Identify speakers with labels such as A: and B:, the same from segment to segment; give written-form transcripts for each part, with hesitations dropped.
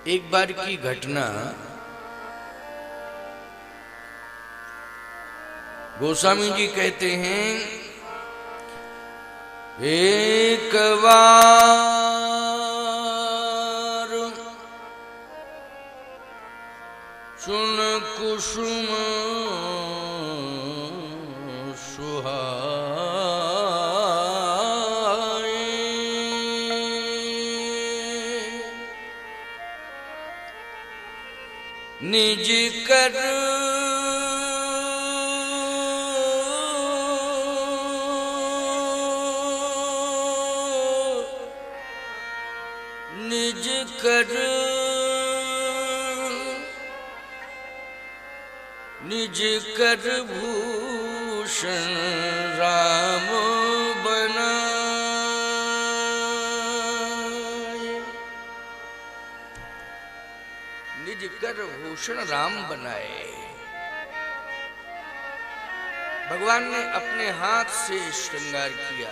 A: एक बार की घटना गोस्वामी जी कहते हैं, एक बार सुन कुसुम सुहाए, निज कर निज कर निज कर भूषण राम बनाए। निज कर भूषण राम बनाए। भगवान ने अपने हाथ से श्रृंगार किया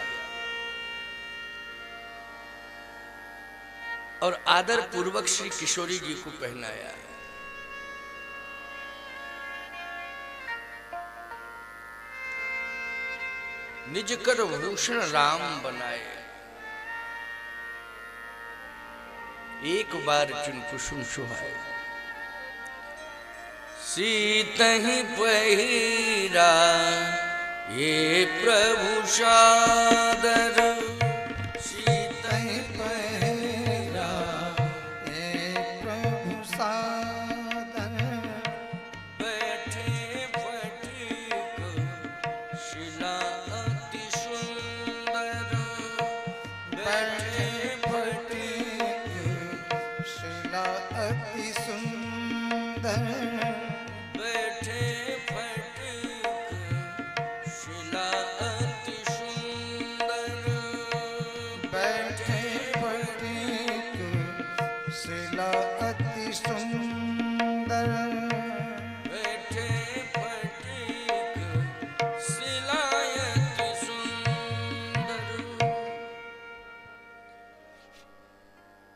A: और आदर पूर्वक श्री किशोरी जी को पहनाया। निज कर भूषण राम बनाए। एक बार चुन कुसुम सुहाए, सीतहि पहिरा ये प्रभु सादर।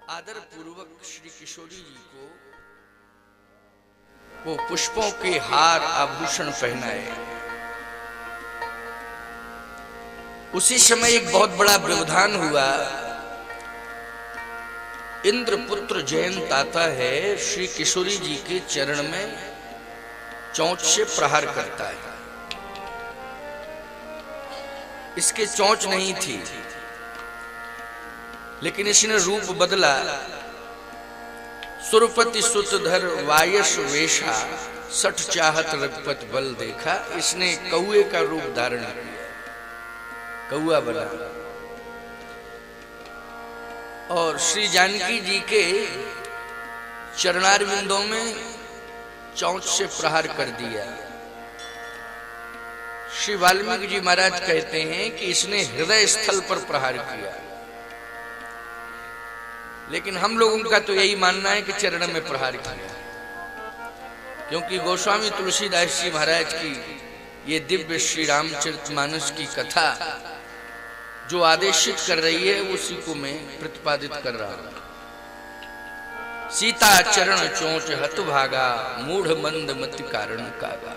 A: आदर पूर्वक श्री किशोरी जी को वो पुष्पों के हार आभूषण पहनाए। उसी समय एक बहुत बड़ा व्यवधान हुआ। इंद्रपुत्र जयंत आता है, श्री किशोरी जी के चरण में चोंच से प्रहार करता है। इसके चोंच नहीं थी, लेकिन इसने रूप बदला। सुरपति सुतधर वायस वेशा, सठ चाहत रघुपत बल देखा। इसने कौए का रूप धारण किया, कौआ बना और श्री जानकी जी के चरणारविंदों में चोंच से प्रहार कर दिया। श्री वाल्मीकि जी महाराज कहते हैं कि इसने हृदय स्थल पर प्रहार किया, लेकिन हम लोगों का तो यही मानना है कि चरण में प्रहार किया, क्योंकि गोस्वामी तुलसीदास जी महाराज की ये दिव्य श्री रामचरितमानस की कथा जो आदेशित कर रही है, उसी को मैं प्रतिपादित कर रहा हूं। सीता चरण चोंच हत भागा, मूढ़ मंद मति कारण कागा।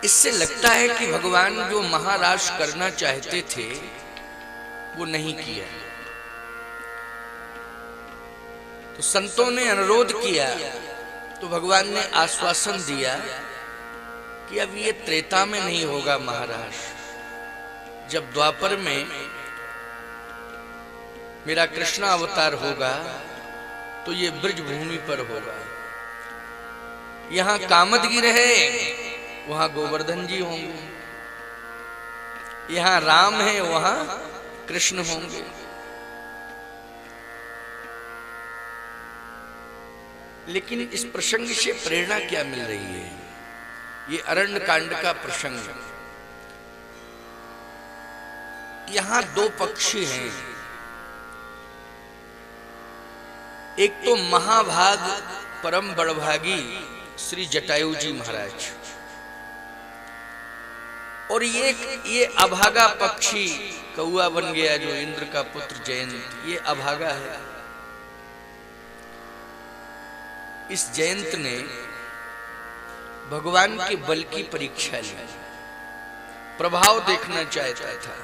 A: इससे लगता है कि भगवान जो महाराज करना चाहते थे वो नहीं किया। तो संतों ने अनुरोध किया तो भगवान ने आश्वासन दिया कि अब ये त्रेता में नहीं होगा महाराज, जब द्वापर में मेरा कृष्ण अवतार होगा तो ये ब्रज भूमि पर होगा। यहां कामदगिरि है, वहां गोवर्धन जी होंगे। यहां राम है, वहां कृष्ण होंगे। लेकिन इस प्रसंग से प्रेरणा क्या मिल रही है? ये अरण्य कांड का प्रसंग। यहां दो पक्षी हैं। एक तो महाभाग परम बड़भागी श्री जटायु जी महाराज, और ये अभागा पक्षी कौआ बन गया जो इंद्र का पुत्र जयंत, ये अभागा है। इस जयंत ने भगवान के बल की परीक्षा ली, प्रभाव देखना चाहता था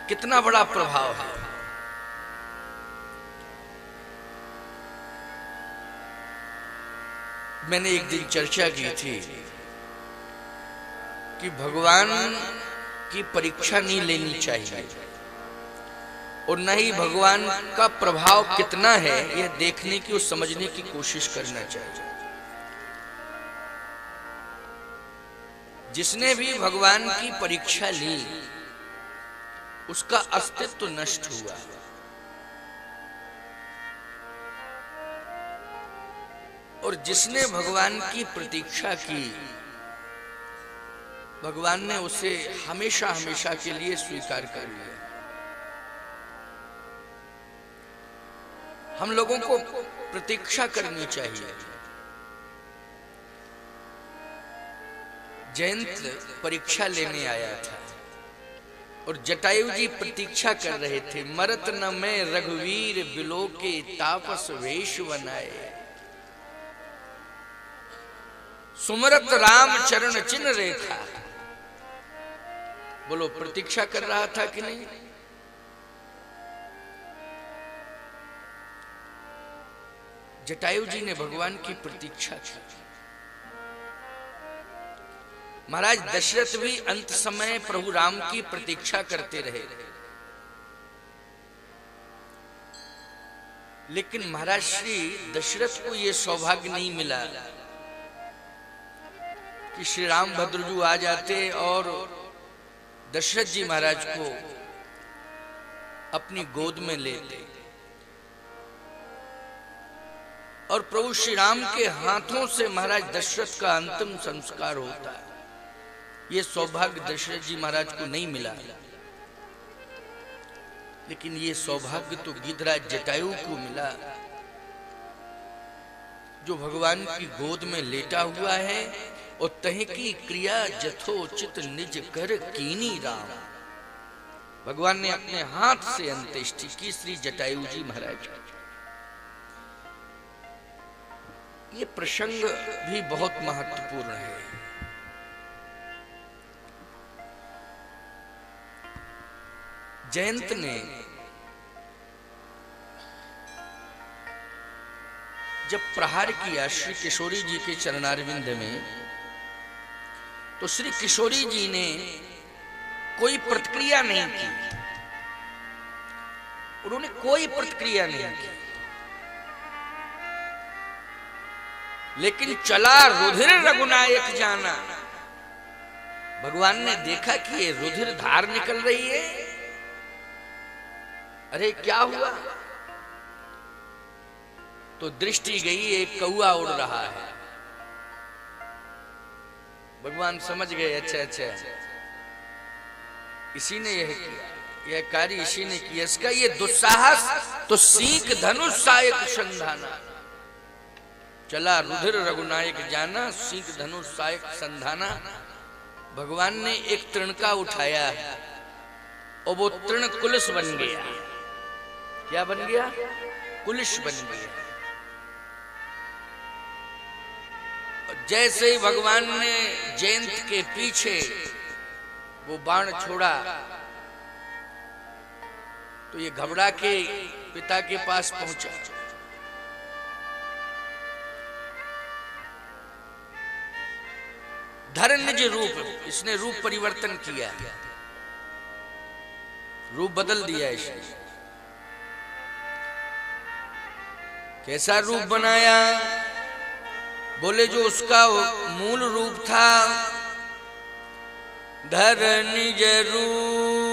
A: कितना बड़ा प्रभाव है। मैंने एक दिन चर्चा की थी कि भगवान की परीक्षा नहीं लेनी चाहिए और न ही भगवान का प्रभाव कितना है यह देखने की और समझने की कोशिश करना चाहिए। जिसने भी भगवान की परीक्षा ली उसका अस्तित्व नष्ट हुआ। और जिसने भगवान की प्रतीक्षा की भगवान ने उसे हमेशा हमेशा के लिए स्वीकार कर लिया। हम लोगों को प्रतीक्षा करनी चाहिए। जयंत परीक्षा लेने आया था और जटायु जी प्रतीक्षा कर रहे थे। मरत न मैं रघुवीर बिलो के तापस वेश बनाए, सुमरत राम चरण चिन्ह रेखा। बोलो प्रतीक्षा कर रहा था कि नहीं? जटायु जी ने भगवान की प्रतीक्षा की। महाराज दशरथ भी अंत समय प्रभु राम की प्रतीक्षा करते रहे, लेकिन महाराज श्री दशरथ को यह सौभाग्य नहीं मिला कि श्री रामभद्र आ जाते और दशरथ जी महाराज को अपनी गोद में लेते और प्रभु श्री राम के हाथों से महाराज दशरथ का अंतिम संस्कार होता है। यह सौभाग्य दशरथ जी महाराज को नहीं मिला, लेकिन यह सौभाग्य तो गिद्धराज जटायु को मिला, जो भगवान की गोद में लेटा हुआ है और तह की क्रिया जथोचित निज कर कीनी राम। भगवान ने अपने हाथ से अंत्येष्टि की श्री जटायु जी महाराज। ये प्रसंग भी बहुत महत्वपूर्ण है। जयंत ने जब प्रहार किया श्री किशोरी जी के चरणारविंद में, तो श्री किशोरी जी ने कोई प्रतिक्रिया नहीं की। उन्होंने कोई प्रतिक्रिया नहीं की, लेकिन चला रुधिर रघुनायक जाना। भगवान ने देखा कि ये रुधिर धार निकल रही है। अरे क्या हुआ? तो दृष्टि गई, एक कौआ उड़ रहा है। भगवान समझ गए, अच्छा अच्छा इसी ने यह किया, यह कार्य इसी ने किया। इसका ये दुस्साहस तो सीख धनुष सायक संधाना। चला रुधिर रघुनायक जाना, सीख धनुष सायक संधाना। भगवान ने एक तृण का उठाया और वो तृण कुलिस बन गया। क्या बन गया? कुलिस बन गया। जैसे ही भगवान ने जयंत के पीछे वो बाण छोड़ा, तो ये घबरा के पिता के पास पहुंचा। धर निज रूप, इसने रूप परिवर्तन किया, रूप बदल दिया इसने। कैसा रूप बनाया? बोले जो उसका मूल रूप था, धर निज रूप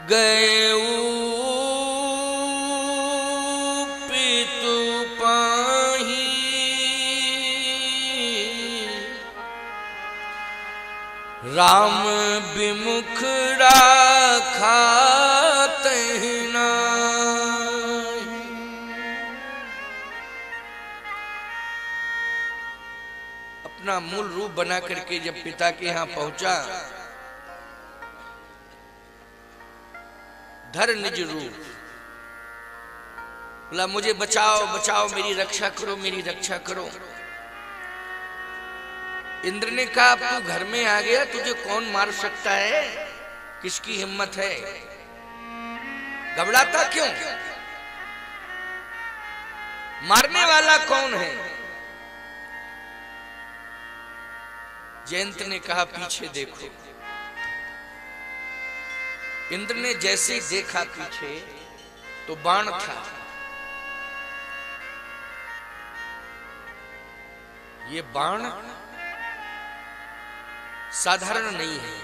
A: गए पितु पाही, राम विमुख राखा तहि नाहि। अपना मूल रूप बना करके जब पिता के यहां पहुंचा, धर निज रूप, बोला मुझे बचाओ बचाओ, मेरी रक्षा करो, मेरी रक्षा करो। इंद्र ने कहा अब तू घर में आ गया, तुझे कौन मार सकता है, किसकी हिम्मत है, घबराता क्यों, मारने वाला कौन है। जयंत ने कहा पीछे देखो। इंद्र ने जैसे ही देखा पीछे तो बाण था। ये बाण साधारण नहीं है,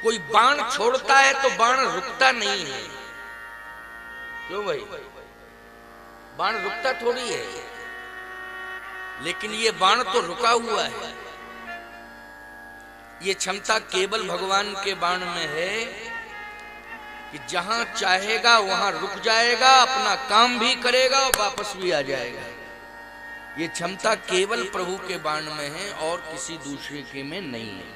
A: कोई बाण छोड़ता है तो बाण रुकता नहीं है। क्यों भाई, बाण रुकता थोड़ी है, लेकिन ये बाण तो रुका हुआ है। ये क्षमता केवल भगवान के बाण में है कि जहां चाहेगा वहां रुक जाएगा, अपना काम भी करेगा और वापस भी आ जाएगा। ये क्षमता केवल प्रभु के बाण में है और किसी दूसरे के में नहीं है।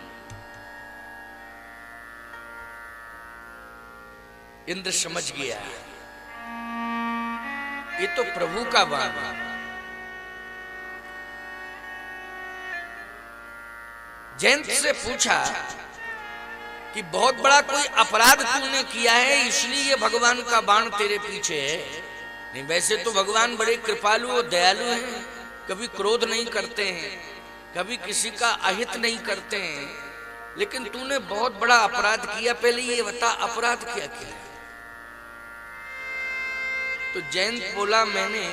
A: इंद्र समझ गया ये तो प्रभु का बाण है। जयंत से पूछा कि बहुत बड़ा कोई अपराध तूने किया है इसलिए ये भगवान का बाण तेरे पीछे है। नहीं, वैसे तो भगवान बड़े कृपालु और दयालु हैं, कभी क्रोध नहीं करते हैं, कभी किसी का अहित नहीं करते हैं, लेकिन तूने बहुत बड़ा अपराध किया। पहले ये बता अपराध क्या किया। तो जयंत बोला मैंने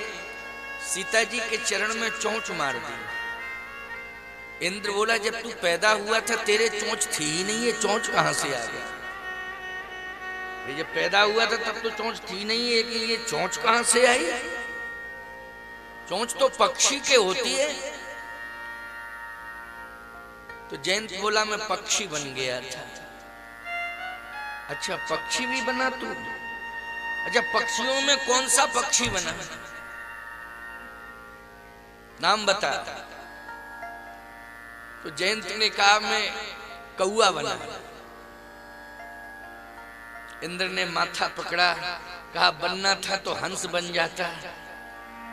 A: सीता जी के चरण में चोंच मार दी। इंद्र बोला जब तू पैदा हुआ था तेरे चोंच थी ही नहीं, है चोंच कहां से आ गई। जब पैदा हुआ था तब तो चोंच थी नहीं है, कि ये चोंच कहां से आई। चोंच तो पक्षी के होती है। तो जयंत बोला मैं पक्षी बन गया था। अच्छा पक्षी भी बना तू। अच्छा पक्षियों में कौन सा पक्षी बना, नाम बता। तो जयंत ने कहा मैं कौआ बना। इंद्र ने माथा पकड़ा, कहा बनना था तो हंस बन जाता,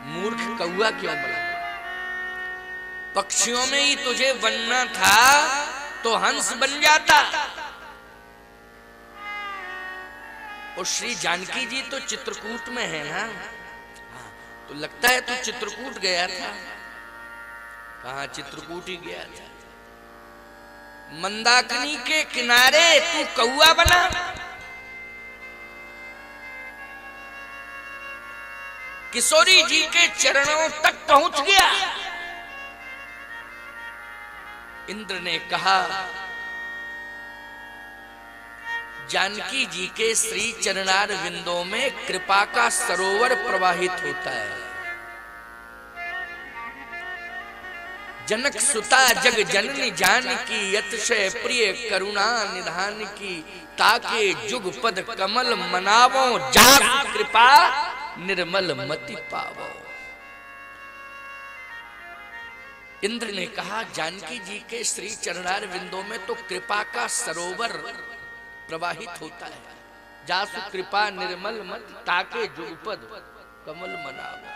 A: मूर्ख कौआ क्यों बना। पक्षियों में ही तुझे बनना था तो हंस बन जाता। और श्री जानकी जी तो चित्रकूट में है ना, तो लगता है तू चित्रकूट गया था। कहाँ चित्रकूट ही गया था। मंदाकिनी के किनारे तू कौआ बना। किशोरी जी के चरणों तक पहुंच गया। इंद्र ने कहा जानकी जी के श्री चरणार विंदों में कृपा का सरोवर प्रवाहित होता है। जनक सुता जग जननी जानकी यतिशय प्रिय करुणा निधान की, ताके जुग पद कमल मनावो जाग कृपा निर्मल मति पावो। इंद्र ने कहा जानकी जी के श्री चरणार विंदों में तो कृपा का सरोवर प्रवाहित होता है। जासु कृपा निर्मल मत ताके जुगपद कमल मनावो,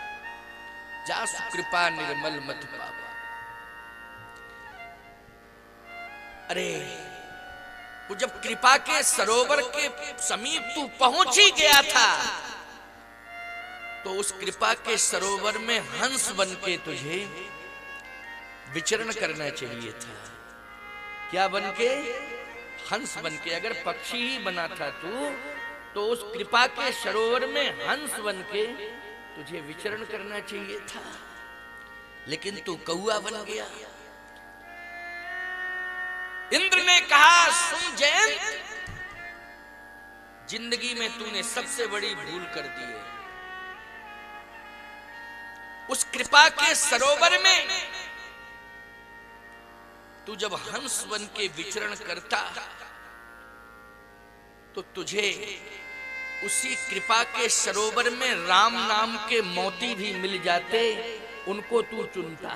A: जासु कृपा निर्मल मत पावो। अरे वो जब कृपा के सरोवर के समीप तू पहुंच ही गया था तो उस कृपा के सरोवर में हंस बनके तुझे विचरण करना चाहिए था। क्या बनके, हंस बनके। अगर पक्षी ही बना था तू तो उस कृपा के सरोवर में हंस बनके तुझे विचरण करना चाहिए था, लेकिन तू कौआ बन गया। इंद्र ने कहा सुन जयंत, जिंदगी में तूने सबसे बड़ी भूल कर दी है। उस कृपा के सरोवर में तू जब हंस बन के विचरण करता तो तुझे उसी कृपा के सरोवर में राम नाम के मोती भी मिल जाते, उनको तू चुनता।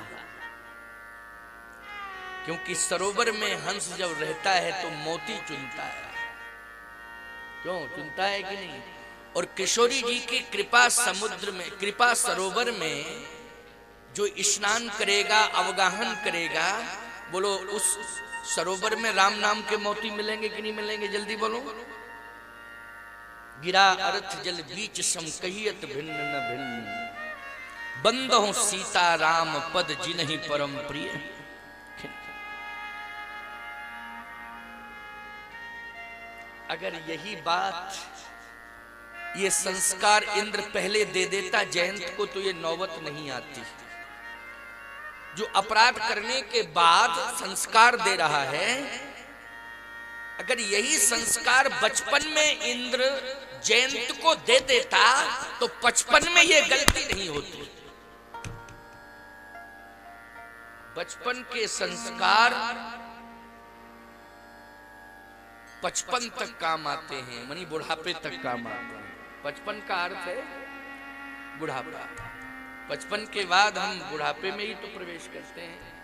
A: क्योंकि सरोवर में हंस जब रहता है तो मोती चुनता है। क्यों चुनता है कि नहीं? और किशोरी जी की कृपा समुद्र में, कृपा सरोवर में जो स्नान करेगा, अवगाहन करेगा, बोलो उस सरोवर में राम नाम के मोती मिलेंगे कि नहीं मिलेंगे? जल्दी बोलो। गिरा अर्थ जल बीच सम कहियत भिन्न न भिन्न, बंदो सीता राम पद जिन्हि परम प्रिय। अगर यही बात, ये संस्कार इंद्र पहले दे देता जयंत को तो ये नौबत नहीं आती। जो अपराध करने के बाद संस्कार दे रहा है, अगर यही संस्कार बचपन में इंद्र जयंत को दे देता तो 55 में ये गलती नहीं होती। बचपन के संस्कार 55 तक काम आते हैं, मानी बुढ़ापे तक काम आते हैं। 55 का अर्थ है बुढ़ापा। 55 के बाद हम बुढ़ापे में ही तो प्रवेश करते हैं।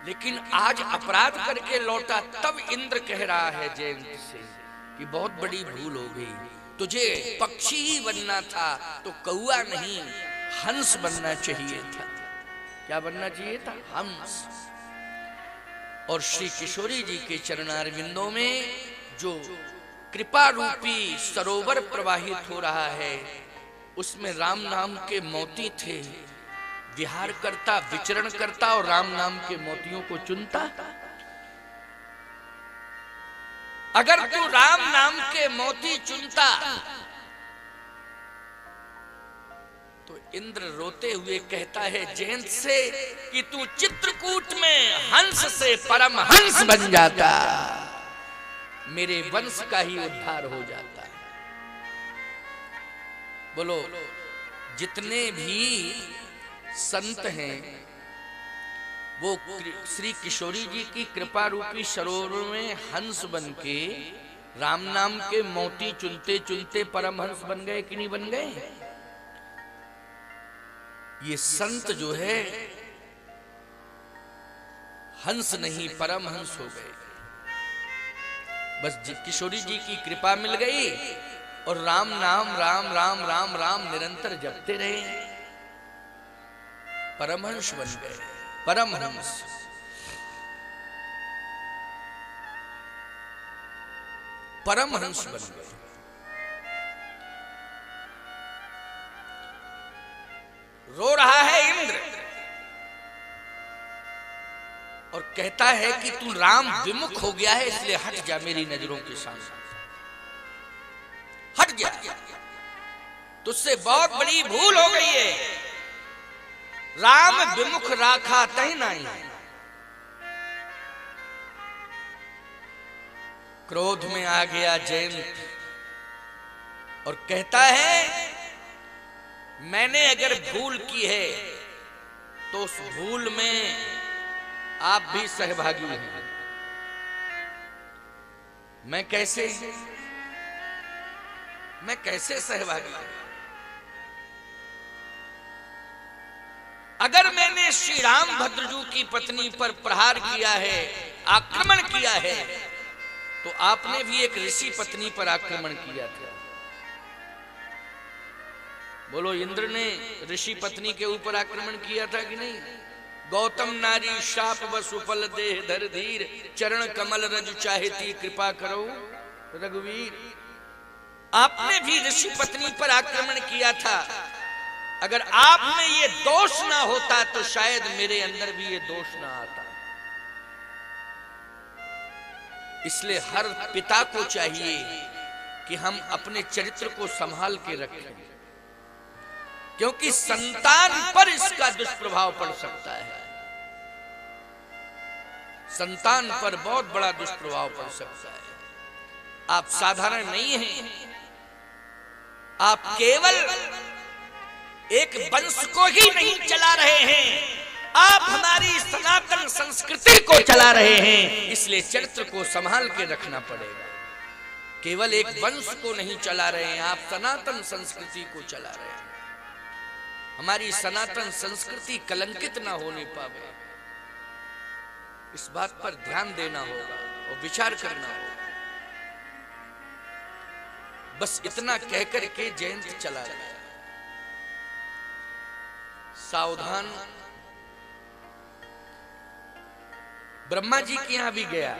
A: लेकिन आज अपराध करके लौटा, तब इंद्र कह रहा है जयंत से कि बहुत बड़ी भूल हो गई, तुझे पक्षी ही बनना था तो कौआ नहीं हंस बनना चाहिए था। क्या बनना चाहिए था? हंस। और श्री किशोरी जी के चरणारविंदों में जो कृपा रूपी सरोवर प्रवाहित हो रहा है, उसमें राम नाम के मोती थे। विहार करता, विचरण करता और राम नाम के मोतियों को चुनता। अगर तू राम नाम के मोती चुनता तो इंद्र रोते हुए कहता है जयंत से कि तू चित्रकूट में हंस से परम हंस बन जाता, मेरे वंश का ही उद्धार हो जाता। बोलो, जितने भी संत हैं वो श्री किशोरी जी की कृपा रूपी सरोवर में हंस बनके राम नाम के मोती चुनते चुनते परम हंस बन गए कि नहीं बन गए? ये संत जो है हंस नहीं परम हंस हो गए। बस किशोरी जी की कृपा मिल गई और राम नाम राम राम राम राम निरंतर जपते रहे, परमहंस बन गए। परमहंस परमहंस बन गए। रो रहा है इंद्र और कहता है कि तू राम विमुख हो गया है, इसलिए हट जा मेरी नजरों के सामने, हट जा, तुझसे बहुत बड़ी भूल हो गई है। राम विमुख राखा तही नहीं। क्रोध में आ गया जयंत और कहता है मैंने अगर भूल की है तो उस भूल में आप भी सहभागी हैं। मैं कैसे सहभागी हूं? अगर मैंने श्री राम भद्रजू की पत्नी पर प्रहार किया है, आक्रमण किया है, तो आपने भी एक ऋषि पत्नी पर आक्रमण किया था। बोलो, इंद्र ने ऋषि पत्नी के ऊपर आक्रमण किया था कि नहीं? गौतम नारी शाप बसु फल देह धर धीर, चरण कमल रज चाहती कृपा करो रघुवीर। आपने भी ऋषि पत्नी पर आक्रमण किया था। अगर आप में ये दोष ना होता तो शायद मेरे अंदर भी ये दोष ना आता। इसलिए हर पिता को चाहिए कि हम अपने चरित्र को संभाल के रखें, क्योंकि संतान पर इसका दुष्प्रभाव पड़ सकता है। संतान पर बहुत बड़ा दुष्प्रभाव पड़ सकता है। आप साधारण नहीं हैं, आप केवल एक वंश को ही नहीं चला रहे हैं, आप हमारी सनातन संस्कृति को चला रहे हैं। इसलिए चरित्र को संभाल के रखना पड़ेगा। केवल एक वंश को नहीं चला रहे हैं, आप सनातन संस्कृति को चला रहे हैं। हमारी सनातन संस्कृति कलंकित ना होने पावे, इस बात पर ध्यान देना होगा और विचार करना होगा। बस इतना कहकर के जयंत चला गया। सावधान ब्रह्मा जी के यहां भी गया,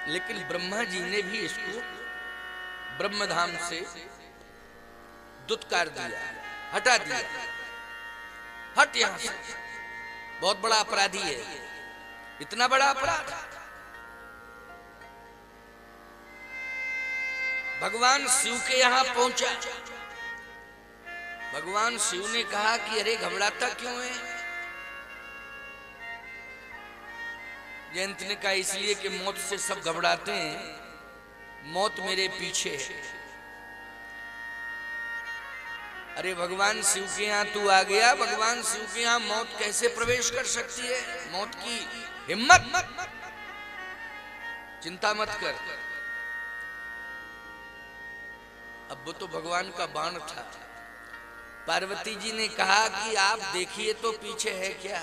A: लेकिन ब्रह्मा जी ने भी इसको ब्रह्मधाम से दुत्कार दिया, हटा दिया। हट यहां से, बहुत बड़ा अपराधी है। इतना बड़ा अपराध। भगवान शिव के यहां पहुंचा। भगवान शिव ने कहा कि अरे घबराता क्यों है? जयंत ने कहा इसलिए कि मौत से सब घबराते हैं, मौत मेरे पीछे है। अरे भगवान शिव के यहां तू आ गया, भगवान शिव के यहां मौत कैसे प्रवेश कर सकती है? मौत की हिम्मत, चिंता मत कर। अब वो तो भगवान का बाण था। पार्वती जी ने कहा कि आप देखिए तो पीछे है क्या?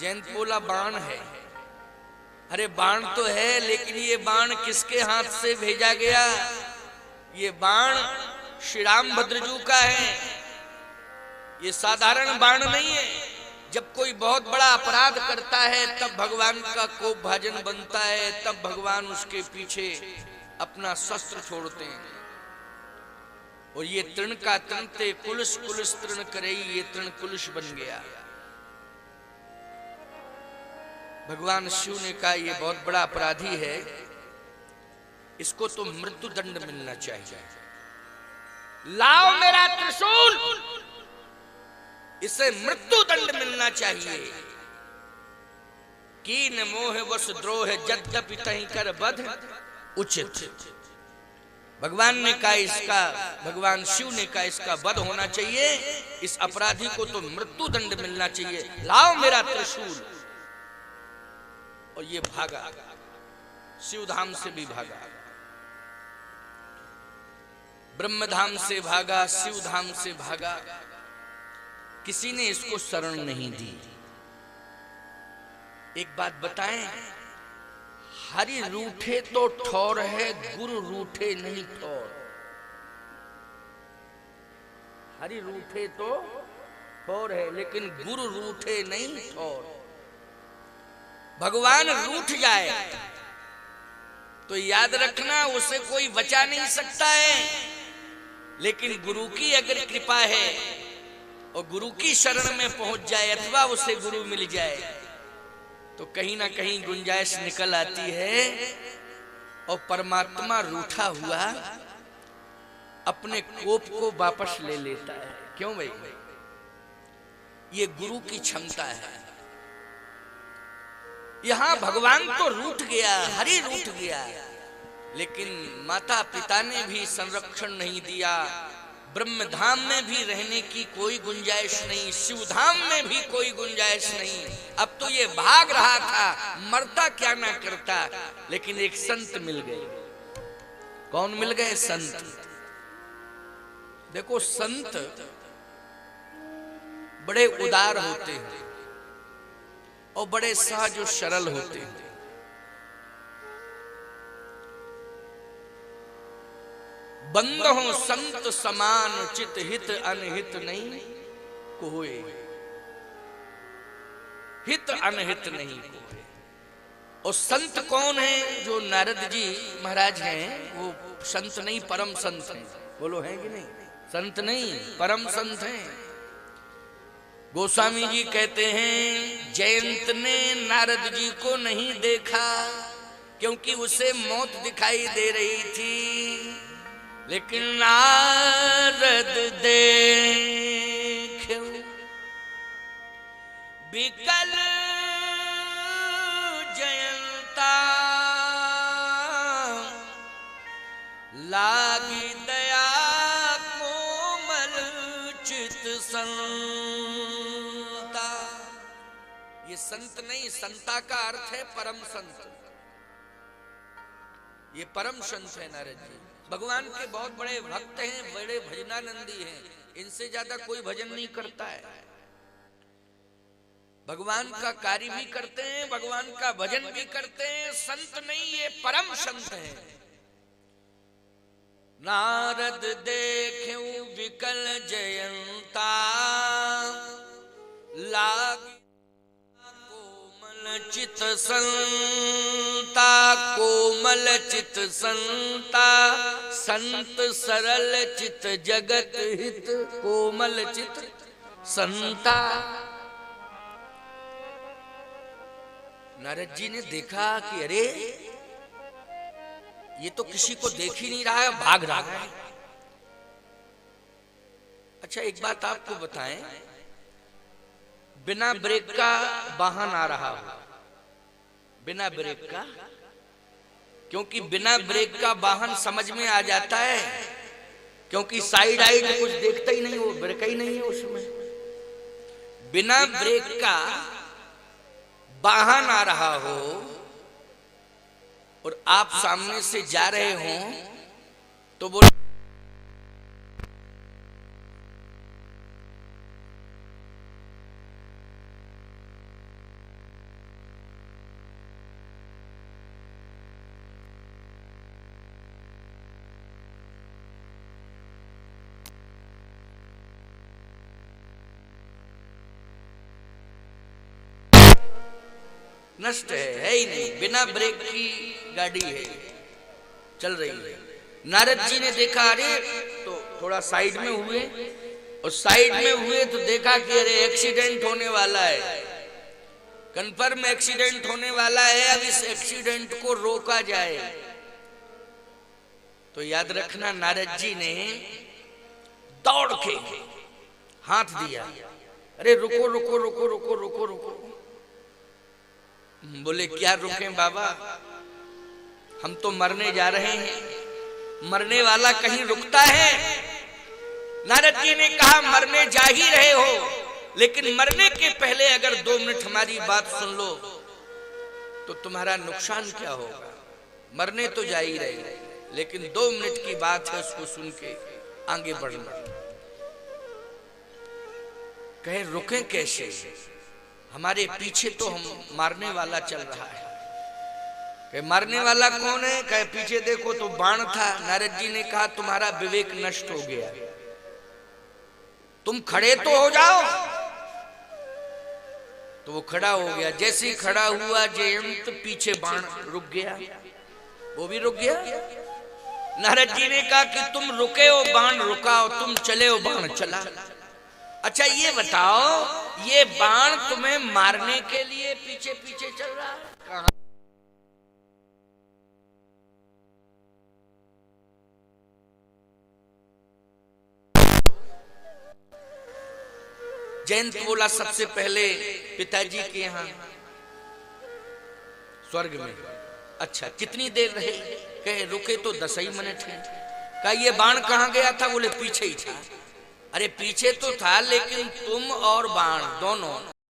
A: जयंत बोला बाण है। अरे बाण तो है, लेकिन ये बाण किसके हाथ से भेजा गया? ये बाण श्री रामभद्रजू का है। ये साधारण बाण नहीं है। जब कोई बहुत बड़ा अपराध करता है तब भगवान का कोप भाजन बनता है, तब भगवान उसके पीछे अपना शस्त्र छोड़ते हैं। और ये तृण का तृणते कुलस कुलस तृण करई, ये तृण कुलस बन गया। भगवान शिव ने कहा ये बहुत बड़ा अपराधी है, इसको तो मृत्यु दंड मिलना चाहिए। लाओ मेरा त्रिशूल, इसे मृत्यु दंड मिलना चाहिए। कीन मोह वश द्रोह यद्यपि तहि कर बध उचित। भगवान ने कहा इसका, भगवान शिव ने कहा इसका वध होना चाहिए, इस अपराधी को तो मृत्यु दंड मिलना चाहिए। लाओ मेरा त्रिशूल। और ये भागा, शिवधाम से भी भागा, ब्रह्मधाम से भागा, शिवधाम से भागा। किसी ने इसको शरण नहीं दी। एक बात बताएं, हरि रूठे तो ठौर है, गुरु रूठे नहीं ठौर। हरि रूठे तो ठौर है, लेकिन गुरु रूठे नहीं ठौर। भगवान रूठ जाए तो याद रखना उसे कोई बचा नहीं सकता है, लेकिन गुरु की अगर कृपा है और गुरु की शरण में पहुंच जाए अथवा उसे गुरु मिल जाए तो कहीं ना कहीं गुंजाइश निकल आती है और परमात्मा रूठा हुआ अपने कोप को वापस ले लेता है। क्यों भाई? ये गुरु की क्षमता है। यहां भगवान तो रूठ गया, हरि रूठ गया, लेकिन माता पिता ने भी संरक्षण नहीं दिया। ब्रह्मधाम में भी रहने की कोई गुंजाइश नहीं, शिवधाम में भी कोई गुंजाइश नहीं। अब तो ये भाग रहा था, मरता क्या ना करता, लेकिन एक संत मिल गए। कौन मिल गए? संत। देखो संत बड़े उदार होते हैं और बड़े सहज और सरल होते हैं। बंद हो संत समान, चित हित अनहित नहीं कोई। हित अनहित नहीं कोई। और संत कौन है? जो नारद जी महाराज हैं, वो संत नहीं परम संत हैं। बोलो हैं कि नहीं? संत नहीं परम संत हैं। गोस्वामी जी कहते हैं जयंत ने नारद जी को नहीं देखा क्योंकि उसे मौत दिखाई दे रही थी, लेकिन नारद देखे बिकल जयंता, लागी दया कोमल चित संता। ये संत नहीं, संता का अर्थ है परम संत। ये परम संत है नारद जी। भगवान के बहुत बड़े भक्त हैं, बड़े भजनानंदी हैं। इनसे ज्यादा कोई भजन नहीं करता है। भगवान का कार्य भी करते हैं, भगवान का भजन भी करते हैं। संत नहीं, ये परम संत हैं। नारद देख्यु विकल जयंता, लागी कोमल चित संता, कोमल चित संता, संत सरल चित जगत हित, कोमल चित संता। नारद जी ने देखा कि अरे ये तो किसी को देख ही नहीं रहा है, भाग रहा है। अच्छा एक बात आपको बताएं, बिना ब्रेक का वाहन आ रहा हो, बिना ब्रेक का, क्योंकि बिना ब्रेक का वाहन समझ में आ जाता है, क्योंकि साइड आइड कुछ देखता ही नहीं, वो ब्रेक ही नहीं है उसमें। बिना ब्रेक का वाहन आ रहा हो और आप सामने से जा रहे हो तो बोल नष्ट है ही नहीं, बिना ब्रेक की गाड़ी है, चल रही है। नारद जी ने देखा अरे, तो थोड़ा साइड में हुए, और साइड में हुए तो देखा कि अरे एक्सीडेंट होने वाला है, कंफर्म एक्सीडेंट होने वाला है। अब इस एक्सीडेंट को रोका जाए तो याद रखना, नारद जी ने दौड़ के हाथ दिया, अरे रुको रुको रुको रुको रुको रुको। बोले क्या रुके बाबा, हम तो मरने जा रहे हैं, मरने वाला कहीं रुकता है? नारद जी ने कहा मरने जा ही रहे हो, लेकिन मरने के पहले अगर 2 मिनट हमारी बात सुन लो तो तुम्हारा नुकसान क्या होगा। मरने तो जा ही रहे, लेकिन 2 मिनट की बात है, उसको सुन के आगे बढ़ना। कहे रुके कैसे, हमारे पीछे तो हम मारने वाला चल रहा है। कहे मारने वाला कौन है? कहे पीछे देखो तो बाण था। नारद जी ने कहा तुम्हारा विवेक नष्ट हो गया, तुम खड़े तो हो जाओ। तो वो खड़ा हो गया, जैसे ही खड़ा हुआ जयंत, पीछे बाण रुक गया, वो भी रुक गया। नारद जी ने कहा कि तुम रुके हो, बाण रुका, और तुम चले हो, बाण चला। अच्छा ये बताओ, ये बाण तुम्हें मारने के लिए पीछे पीछे चल रहा है? कहां? जयंत बोला सबसे पहले पिताजी के यहाँ स्वर्ग में। अच्छा कितनी देर रहे? कहे रुके तो 10 ही मिनट है। कहा ये बाण कहाँ गया था? बोले पीछे ही था। अरे पीछे तो था, लेकिन तुम और बाण दोनों